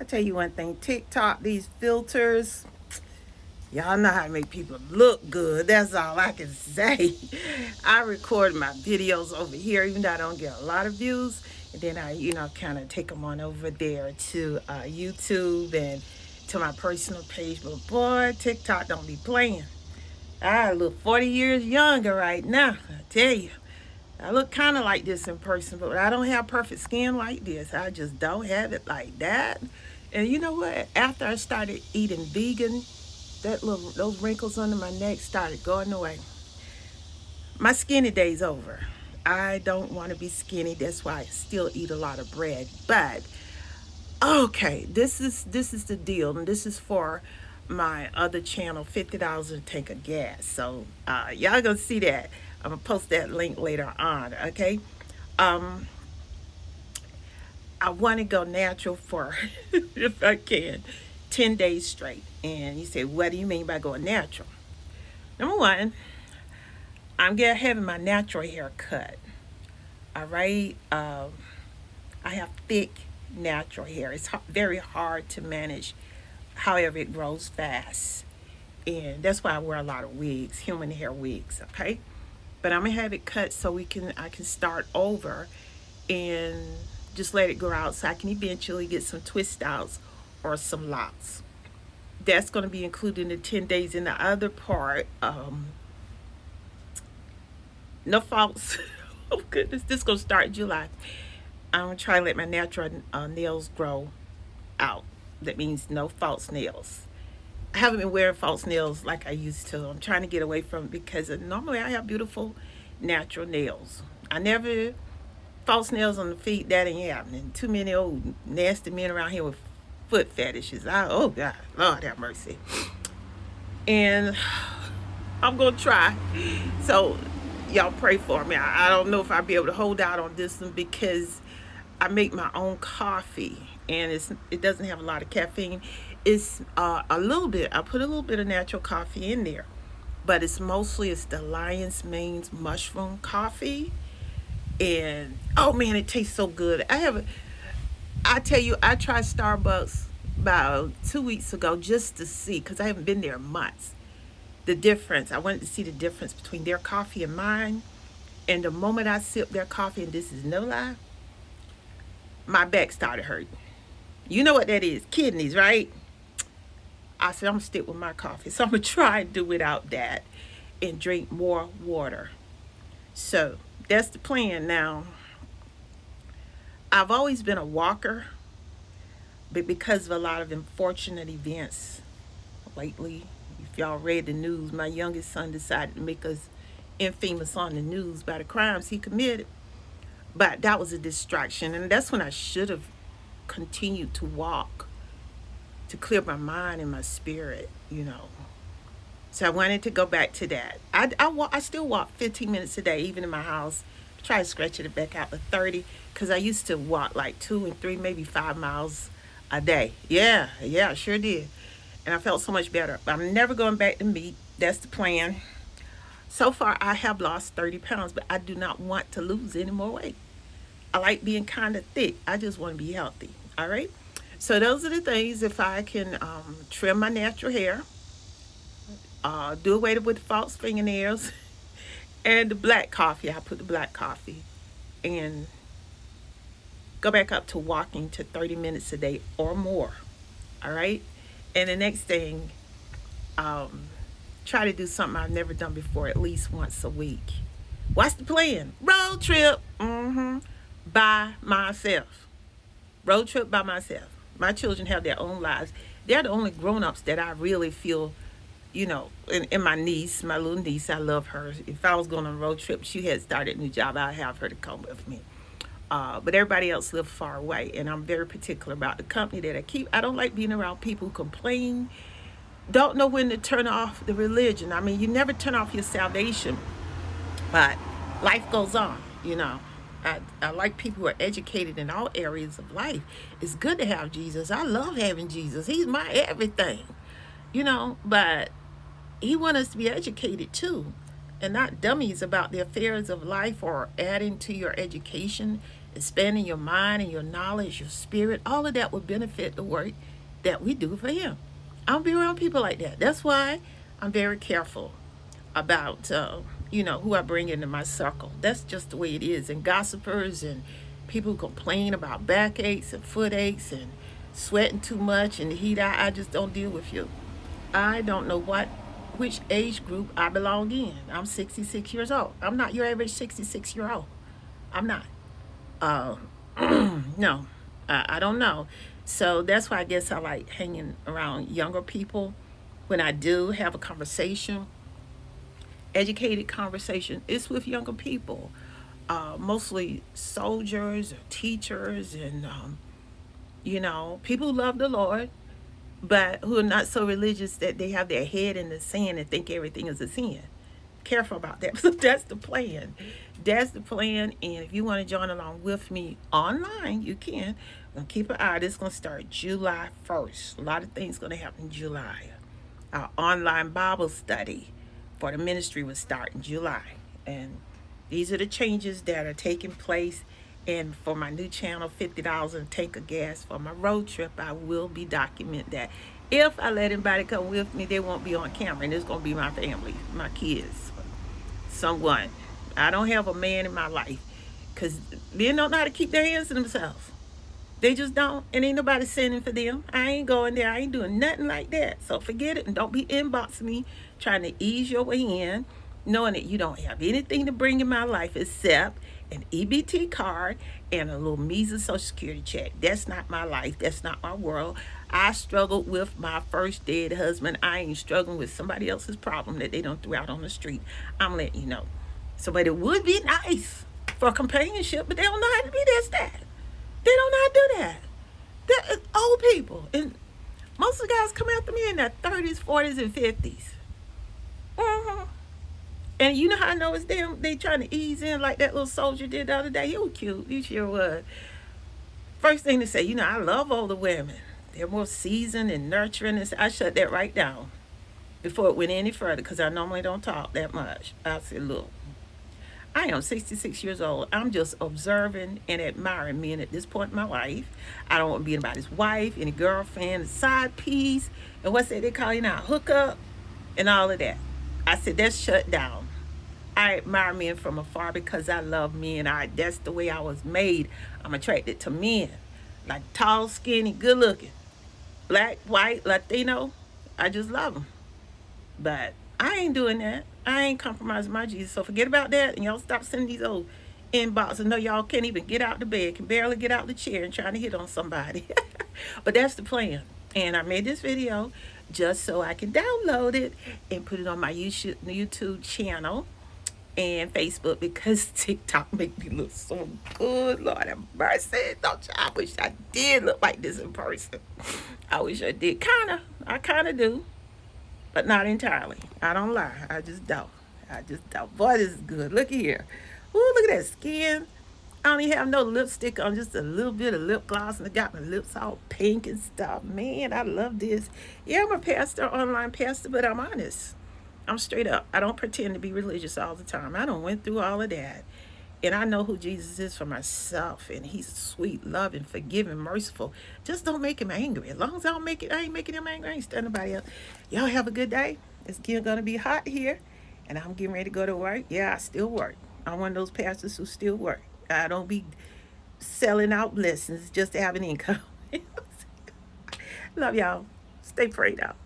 I tell you one thing, TikTok, these filters, y'all know how to make people look good. That's all I can say. I record my videos over here, even though I don't get a lot of views. And then I, kind of take them on over there to YouTube and to my personal page. But boy, TikTok don't be playing. I look 40 years younger right now, I tell you. I look kind of like this in person, but I don't have perfect skin like this. I just don't have it like that. And you know what? After I started eating vegan, those wrinkles under my neck started going away. My skinny day's over. I don't want to be skinny. That's why I still eat a lot of bread. But okay, this is the deal, and this is for my other channel, $50 a tank of gas. So y'all gonna see that. I'm gonna post that link later on. Okay. Um, I want to go natural for, if I can, 10 days straight. And you say, what do you mean by going natural? Number one, I'm getting having my natural hair cut. All right. I have thick natural hair. It's very hard to manage. However, it grows fast, and that's why I wear a lot of wigs, human hair wigs. Okay, but I'm gonna have it cut so I can start over and just let it grow out so I can eventually get some twist outs or some locks. That's going to be included in the 10 days. In the other part, no faults. Oh goodness, this is going to start in July. I'm going to try to let my natural nails grow out. That means no false nails. I haven't been wearing false nails like I used to. I'm trying to get away from it because normally I have beautiful natural nails. I never false nails on the feet. That ain't happening. Too many old nasty men around here with foot fetishes. Oh God, Lord have mercy. And I'm gonna try. So y'all pray for me. I don't know if I'll be able to hold out on this one because I make my own coffee and it doesn't have a lot of caffeine. It's a little bit. I put a little bit of natural coffee in there, but it's the lion's mane's mushroom coffee. And oh man, it tastes so good. I tell you, I tried Starbucks about 2 weeks ago just to see, because I haven't been there in months, the difference. I wanted to see the difference between their coffee and mine. And the moment I sipped their coffee, and this is no lie, my back started hurting. You know what that is? Kidneys, right? I said, I'm going to stick with my coffee. So I'm going to try and do without that and drink more water. So that's the plan. Now, I've always been a walker, but because of a lot of unfortunate events lately, if y'all read the news, my youngest son decided to make us infamous on the news by the crimes he committed. But that was a distraction, and that's when I should have continued to walk to clear my mind and my spirit. So I wanted to go back to that. I still walk 15 minutes a day, even in my house. Try to stretch it back out to 30, because I used to walk like 2 and 3, maybe 5 miles a day. Yeah, I sure did. And I felt so much better. But I'm never going back to meat. That's the plan. So far, I have lost 30 pounds, but I do not want to lose any more weight. I like being kind of thick. I just want to be healthy. All right. So those are the things. If I can trim my natural hair, do away with false fingernails, and the black coffee. I put the black coffee and go back up to walking to 30 minutes a day or more. All right. And the next thing, um, try to do something I've never done before at least once a week. What's the plan? Road trip. By myself. Road trip by myself. My children have their own lives. They're the only grown-ups that I really feel, and my niece, my little niece, I love her. If I was going on a road trip, she had started a new job, I'd have her to come with me. But everybody else lives far away, and I'm very particular about the company that I keep. I don't like being around people who complain, don't know when to turn off the religion. I mean, you never turn off your salvation, but life goes on. I like people who are educated in all areas of life. It's good to have Jesus. I love having Jesus. He's my everything. But he wants us to be educated too, and not dummies about the affairs of life or adding to your education expanding your mind and your knowledge, your spirit, all of that will benefit the work that we do for Him. I don't be around people like that. That's why I'm very careful about, who I bring into my circle. That's just the way it is. And gossipers and people who complain about backaches and foot aches and sweating too much and the heat, I just don't deal with you. I don't know which age group I belong in. I'm 66 years old. I'm not your average 66-year-old. I'm not. Uh, no, I don't know. So that's why I guess I like hanging around younger people. When I do have a conversation, educated conversation, it's with younger people, mostly soldiers or teachers, and people who love the Lord, but who are not so religious that they have their head in the sand and think everything is a sin. Careful about that. So that's the plan. That's the plan. And if you want to join along with me online, you can. Keep an eye. This is going to start July 1st. A lot of things going to happen in July. Our online Bible study for the ministry will start in July. And these are the changes that are taking place. And for my new channel, $50 and tank of gas for my road trip, I will be document that. If I let anybody come with me, they won't be on camera. And it's going to be my family, my kids, someone. I don't have a man in my life because men don't know how to keep their hands to themselves. They just don't. And ain't nobody sending for them. I ain't going there. I ain't doing nothing like that. So forget it. And don't be inboxing me trying to ease your way in, knowing that you don't have anything to bring in my life except an EBT card and a little measly Social Security check. That's not my life. That's not my world. I struggled with my first dead husband. I ain't struggling with somebody else's problem that they don't throw out on the street. I'm letting you know. So, but it would be nice for companionship, but they don't know how to be that stat. They don't know how to do that. They're old people. And most of the guys come after me in their 30s, 40s, and 50s. Mm-hmm. And you know how I know it's them? They trying to ease in like that little soldier did the other day. He was cute. He sure was. First thing to say, I love older women. They're more seasoned and nurturing. And I shut that right down before it went any further because I normally don't talk that much. I said, look, I am 66 years old. I'm just observing and admiring men at this point in my life. I don't want to be anybody's wife, any girlfriend, side piece, and what's that they call you now? Hookup and all of that. I said, that's shut down. I admire men from afar because I love men. That's the way I was made. I'm attracted to men. Like tall, skinny, good looking. Black, white, Latino. I just love them. But I ain't doing that. I ain't compromising my Jesus. So forget about that. And y'all stop sending these old inboxes. I know y'all can't even get out the bed, can barely get out the chair and trying to hit on somebody. But that's the plan. And I made this video just so I can download it and put it on my YouTube channel and Facebook because TikTok make me look so good. Lord have mercy. Don't you? I wish I did look like this in person. I wish I did. I kind of do. But not entirely. I don't lie. I just don't. Boy, this is good. Look here. Ooh, look at that skin. I don't even have no lipstick on, just a little bit of lip gloss, and I got my lips all pink and stuff. Man, I love this. Yeah, I'm a pastor, online pastor, but I'm honest. I'm straight up. I don't pretend to be religious all the time. I don't went through all of that. And I know who Jesus is for myself. And he's sweet, loving, forgiving, merciful. Just don't make him angry. As long as I ain't making him angry. I ain't studying nobody else. Y'all have a good day. It's going to be hot here. And I'm getting ready to go to work. Yeah, I still work. I'm one of those pastors who still work. I don't be selling out lessons just to have an income. Love y'all. Stay prayed out.